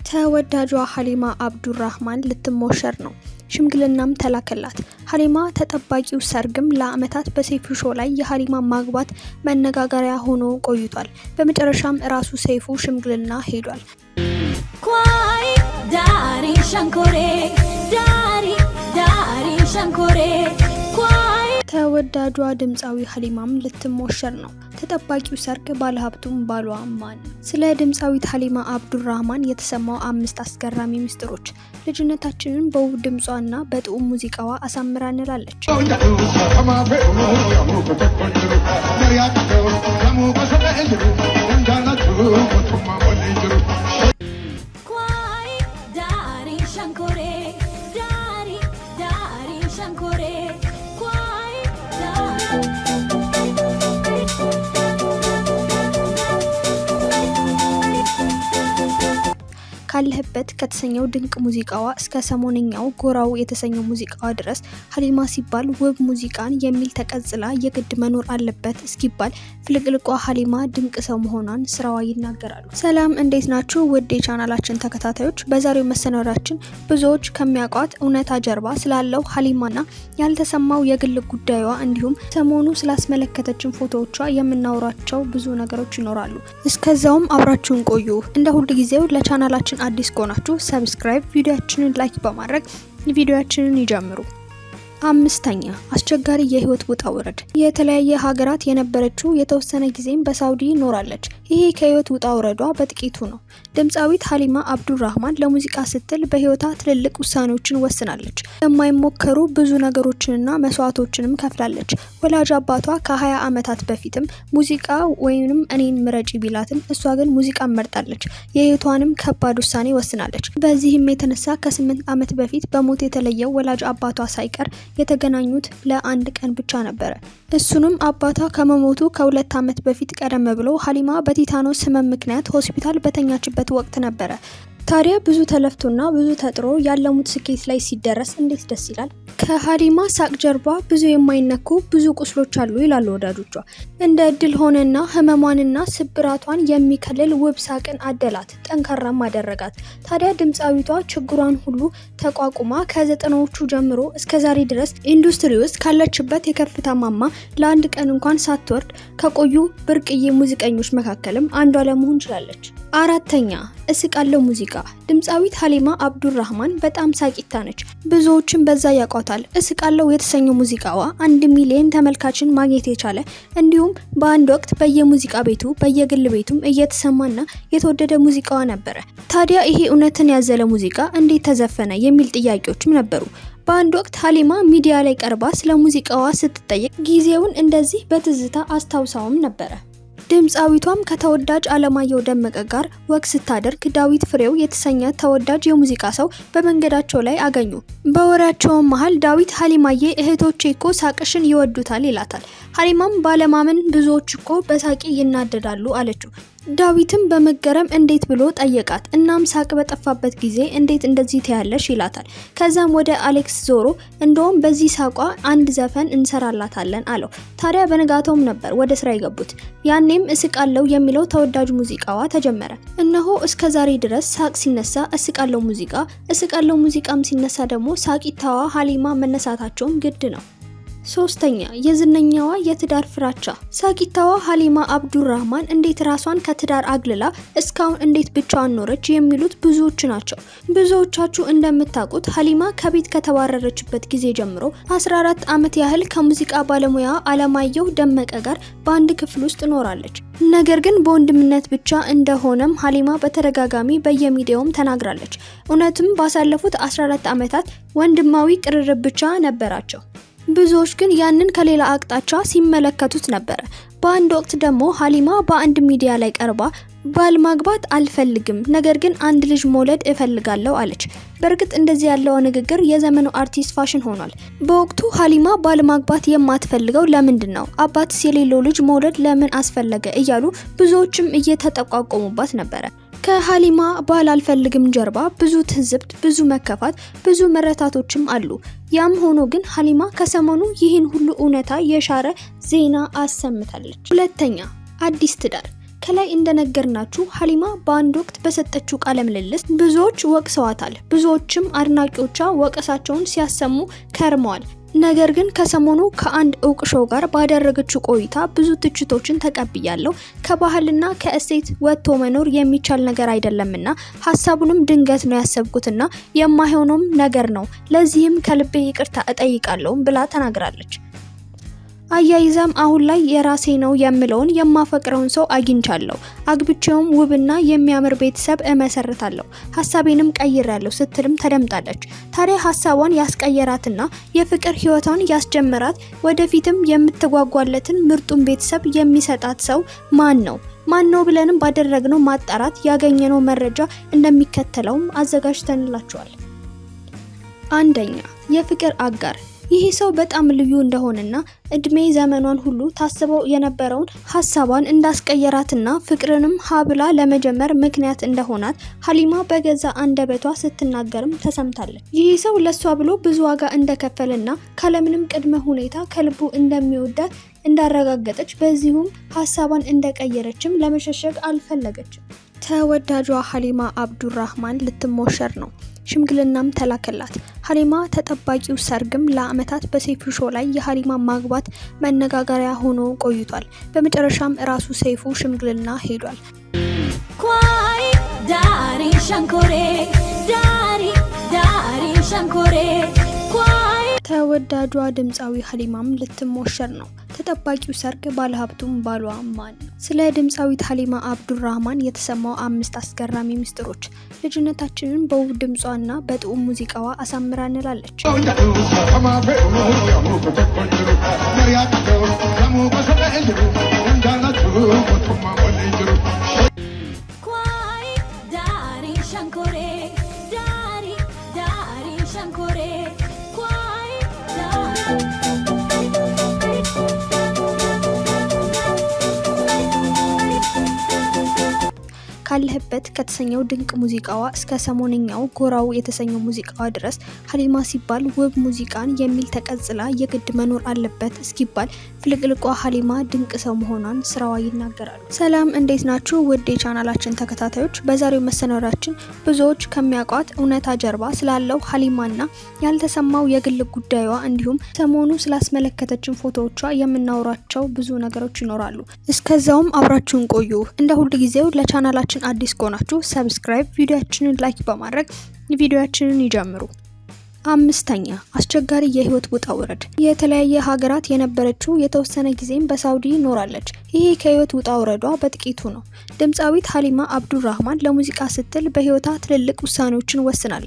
ተወዳጇ ሀሊማ አብዱራህማን ልትሞሸር ነው። ሽምግልናም ተላከላት። ሀሊማ ተጠባቂው ሰርግም ለአመታት በሰይፉ ሾው ላይ የሀሊማ ማግባት መነጋገሪያ ሆኖ ቆይቷል። በመጨረሻም ራሱ ሰይፉ ሽምግልና ሄዷል። ኳይ ዳሪ ሸንኮሬ ዳሪ ሸንኮሬ ተወዳጇ ድምፃዊ ሀሊማም ልትሞሸር ነው። ተጠባቂው ሰርግ ባለሀብቱም ባሏ ማን? ስለ ድምፃዊት ሀሊማ አብዱራህማን የተሰማው 5 አስገራሚ ምስጢሮች። ልጅነታችንን በውብ ድምጿና በጥዑም ሙዚቃዋ አሳምራ እንላለች። ካለህበት ከተሰኘው ድንቅ ሙዚቃዋ እስከ ሰሞነኛው ጎራው የተሰኘው ሙዚቃዋ ድረስ ሀሊማ ሲባል ውብ ሙዚቃን የሚል ተቀጽላ የግድ መኖር አለበት እስኪባል ፍልቅልቋ ሀሊማ ድንቅ ሰው መሆኗን ስራዋ ይናገራሉ። ሰላም እንዴት ናችሁ ውድ የቻናላችን ተከታታዮች? በዛሬው መሰናዷችን ብዙዎች ከሚያውቋት እውነታ ጀርባ ስላለው ሀሊማና ያልተሰማው የግል ጉዳዩዋ እንዲሁም ሰሞኑ ስላስመለከተችን ፎቶዎቿ የምናወራቸው ብዙ ነገሮች ይኖራሉ። እስከዛውም አብራችሁን ቆዩ። እንደ ሁሉ ጊዜው ለቻናላችን አዲስ ከሆናችሁ ሰብስክራይብ፣ ቪዲዮአችንን ላይክ በማድረግ ቪዲዮአችንን ይጀምሩ። 5ኛ አስቸጋሪ የህይወት ውጣ ውረድ። የተለያየ ሀገራት የነበረችው የተወሰነ ጊዜም በሳውዲ ኖራለች። ይሄ ከህይወት ውጣ ውረዷ በጥቂቱ ነው። ድምፃዊት ሀሊማ አብዱራህማን ለሙዚቃ ስትል በህይወቷ ትልልቅ ውሳኔዎችን ወስናለች። የማይሞከሩ ብዙ ነገሮችንና መስዋዕቶችንም ከፍላለች። ወላጅ አባቷ ከ20 ዓመታት በፊትም ሙዚቃ ወይንም እኔን ምረጪ ቢላትም እሷ ግን ሙዚቃን መርጣለች። የህይወቷንም ከባድ ውሳኔ ወስናለች። በዚህም የተነሳ ከ8 ዓመት በፊት በሞት የተለየው ወላጅ አባቷ ሳይቀር የተገናኙት ለአንድ ቀን ብቻ ነበረ። እሱንም አባቷ ከመሞቱ ከ2 ዓመት በፊት ቀደም ብሎ ሀሊማ በቲታኖስ ህመም ምክንያት ሆስፒታል በተኛችበት ወቅት ነበረ። ታዲያ ብዙ ተለፍቶና ብዙ ተጥሮ ያለሙት ስኬት ላይ ሲደረስ እንዴት ደስ ይላል። ከሀሊማ ሳቅ ጀርባ ብዙ የማይነኩ ብዙ ቁስሎች አሉ ይላሉ ወዳጆቿ። እንደ እድል ሆነና ህመሟንና ስብራቷን የሚከልል ውብ ሳቅን አደላት፣ ጠንካራም አደረጋት። ታዲያ ድምፃዊቷ ችግሯን ሁሉ ተቋቁማ ከ90ዎቹ ጀምሮ እስከዛሬ ድረስ ኢንዱስትሪ ውስጥ ካለችበት የከፍታ ማማ ለአንድ ቀን እንኳን ሳትወርድ ከቆዩ ብርቅዬ ሙዚቀኞች መካከልም አንዷ ለመሆን ችላለች። 4ኛ እስቃለው ሙዚቃ። ድምፃዊት ሀሊማ አብዱራህማን በጣም ሳቂታ ነች። ብዙዎችን በዛ ያውቋታል። እስቃለው የተሰኘው ሙዚቃዋ 1 ሚሊዮን ተመልካችን ማግኘት የቻለ እንዲሁም በአንድ ወቅት በየሙዚቃ ቤቱ በየግል ቤቱም እየተሰማና የተወደደ ሙዚቃዋ ነበረ። ታዲያ ይሄ እውነትን ያዘለ ሙዚቃ እንዴት ተዘፈነ የሚል ጥያቄዎችም ነበሩ። በአንድ ወቅት ሀሊማ ሚዲያ ላይ ቀርባ ስለ ሙዚቃዋ ስትጠየቅ ጊዜውን እንደዚህ በትዝታ አስታውሳውም ነበረ። ድምፃዊቷም ከተወዳጅ አለማየሁ ደመቀ ጋር ወግ ስታደርግ ዳዊት ፍሬው የተሰኘ ተወዳጅ የሙዚቃ ሰው በመንገዳቸው ላይ አገኙ። በወሬያቸውም መሃል ዳዊት ሀሊማዬ እህቶቼ እኮ ሳቅሽን ይወዱታል ይላታል። ሀሊማም ባለማመን ብዙዎች እኮ በሳቂ ይናደዳሉ አለችው። ዳዊትም በመገረም እንዴት ብሎ ጠየቃት። እናም ሳቅ በጠፋበት ጊዜ እንዴት እንደዚህ ትያለሽ ይላታል። ከዛም ወደ አሌክስ ዞሮ እንደውም በዚህ ሳቋ አንድ ዘፈን እንሰራላታለን አለው። ታዲያ በነጋታውም ነበር ወደ ስራ የገቡት። ያኔም እስቃለው የሚለው ተወዳጅ ሙዚቃዋ ተጀመረ። እነሆ እስከ ዛሬ ድረስ ሳቅ ሲነሳ እስቃለው ሙዚቃም ሲነሳ ደግሞ ሳቂታዋ ሀሊማ መነሳታቸውም ግድ ነው። 3ኛ የዝነኛዋ የትዳር ፍራቻ። ሳቂታዋ ሀሊማ አብዱራህማን እንዴት ራሷን ከትዳር አግልላ እስካሁን እንዴት ብቻዋን ኖረች የሚሉት ብዙዎች ናቸው። ብዙዎቻችሁ እንደምታውቁት ሀሊማ ከቤት ከተባረረችበት ጊዜ ጀምሮ 14 ዓመት ያህል ከሙዚቃ ባለሙያ አለማየሁ ደመቀ ጋር በአንድ ክፍል ውስጥ ኖራለች። ነገር ግን በወንድምነት ብቻ እንደሆነም ሀሊማ በተደጋጋሚ በየሚዲያውም ተናግራለች። እውነትም ባሳለፉት 14 ዓመታት ወንድማዊ ቅርርብ ብቻ ነበራቸው። ብዙዎች ግን ያንን ከሌላ አቅጣጫ ሲመለከቱት ነበር። በአንድ ወቅት ደግሞ ሀሊማ በአንድ ሚዲያ ላይ ቀርባ ባል ማግባት አልፈልግም፣ ነገር ግን አንድ ልጅ መውለድ እፈልጋለሁ አለች። በእርግጥ እንደዚህ ያለው ንግግር የዘመኑ አርቲስት ፋሽን ሆኗል። በወቅቱ ሀሊማ ባል ማግባት የማትፈልገው ለምንድን ነው? አባትስ የሌለው ልጅ መውለድ ለምን አስፈለገ? እያሉ ብዙዎችም እየተጠቋቆሙባት ነበረ። ከሀሊማ ባል አልፈልግም ጀርባ ብዙ ትዝብት፣ ብዙ መከፋት፣ ብዙ መረታቶችም አሉ። ያም ሆኖ ግን ሀሊማ ከሰሞኑ ይህን ሁሉ እውነታ የሻረ ዜና አሰምታለች። 2ኛ አዲስ ትዳር። ከላይ እንደነገርናችሁ ሀሊማ በአንድ ወቅት በሰጠችው ቃለ ምልልስ ብዙዎች ወቅሰዋታል። ብዙዎችም አድናቂዎቿ ወቀሳቸውን ሲያሰሙ ከርመዋል። ነገር ግን ከሰሞኑ ከአንድ እውቅ ሾው ጋር ባደረገችው ቆይታ ብዙ ትችቶችን ተቀብያለሁ። ከባህልና ከእሴት ወጥቶ መኖር የሚቻል ነገር አይደለምና ሀሳቡንም ድንገት ነው ያሰብኩትና የማይሆነውም ነገር ነው። ለዚህም ከልቤ ይቅርታ እጠይቃለሁ ብላ ተናግራለች። አያይዛም አሁን ላይ የራሴ ነው የምለውን የማፈቅረውን ሰው አግኝቻለሁ። አግብቼውም ውብና የሚያምር ቤተሰብ እመሰርታለሁ። ሀሳቤንም ቀይሬያለሁ ስትልም ተደምጣለች። ታዲያ ሀሳቧን ያስቀየራትና የፍቅር ህይወቷን ያስጀመራት ወደፊትም የምትጓጓለትን ምርጡን ቤተሰብ የሚሰጣት ሰው ማን ነው ብለንም ባደረግነው ማጣራት ያገኘነው መረጃ እንደሚከተለውም አዘጋጅተንላችኋል። አንደኛ፣ የፍቅር አጋር። ይህ ሰው በጣም ልዩ እንደሆነና እድሜ ዘመኗን ሁሉ ታስበው የነበረውን ሀሳቧን እንዳስቀየራትና ፍቅርንም ሀብላ ለመጀመር ምክንያት እንደሆናት ሀሊማ በገዛ አንደበቷ ስትናገርም ተሰምታለች። ይህ ሰው ለሷ ብሎ ብዙ ዋጋ እንደከፈለና ካለምንም ቅድመ ሁኔታ ከልቡ እንደሚወዳት እንዳረጋገጠች፣ በዚሁም ሀሳቧን እንደቀየረችም ለመሸሸግ አልፈለገችም። ተወዳጇ ሀሊማ አብዱራህማን ልትሞሸር ነው። ሽምግልናም ተላከላት። ሀሊማ ተጠባቂው ሰርግም ለአመታት በሰይፉ ሾው ላይ የሀሊማ ማግባት መነጋገሪያ ሆኖ ቆይቷል። በመጨረሻም ራሱ ሰይፉ ሽምግልና ሄዷል። ኳይ ዳሪ ሸንኮሬ ዳሪ ሸንኮሬ ኳይ። ተወዳጇ ድምፃዊ ሀሊማም ልትሞሸር ነው። ተጠባቂው ሰርግ ባለሀብቱም ባሏ ማን ነው? ስለ ድምፃዊት ሀሊማ አብዱራህማን የተሰማው 5 አስገራሚ ምስጢሮች። ልጅነታችንን በውብ ድምጿና በጥዑም ሙዚቃዋ አሳምራ እንላለች። ካለህበት ከተሰኘው ድንቅ ሙዚቃዋ እስከ ሰሞነኛው ጎራው የተሰኘው ሙዚቃዋ ድረስ ሀሊማ ሲባል ውብ ሙዚቃን የሚል ተቀጽላ የግድ መኖር አለበት እስኪባል ፍልቅልቋ ሀሊማ ድንቅ ሰው መሆኗን ስራዋ ይናገራሉ። ሰላም፣ እንዴት ናችሁ ውድ የቻናላችን ተከታታዮች? በዛሬው መሰናዷችን ብዙዎች ከሚያውቋት እውነታ ጀርባ ስላለው ሀሊማና ያልተሰማው የግል ጉዳዩዋ እንዲሁም ሰሞኑ ስላስመለከተችን ፎቶዎቿ የምናወራቸው ብዙ ነገሮች ይኖራሉ። እስከዛውም አብራችሁን ቆዩ። እንደ ሁል ጊዜው ለቻናላችን አዲስ ከሆናችሁ ሰብስክራይብ፣ ቪዲዮአችንን ላይክ በማድረግ ቪዲዮአችንን ይጀምሩ። 5ኛ፣ አስቸጋሪ የህይወት ውጣ ውረድ። የተለያየ ሀገራት የነበረችው የተወሰነ ጊዜም በሳውዲ ኖራለች። ይሄ ከህይወት ውጣ ውረዷ በጥቂቱ ነው። ድምፃዊት ሀሊማ አብዱራህማን ለሙዚቃ ስትል በህይወቷ ትልልቅ ውሳኔዎችን ወስናለች።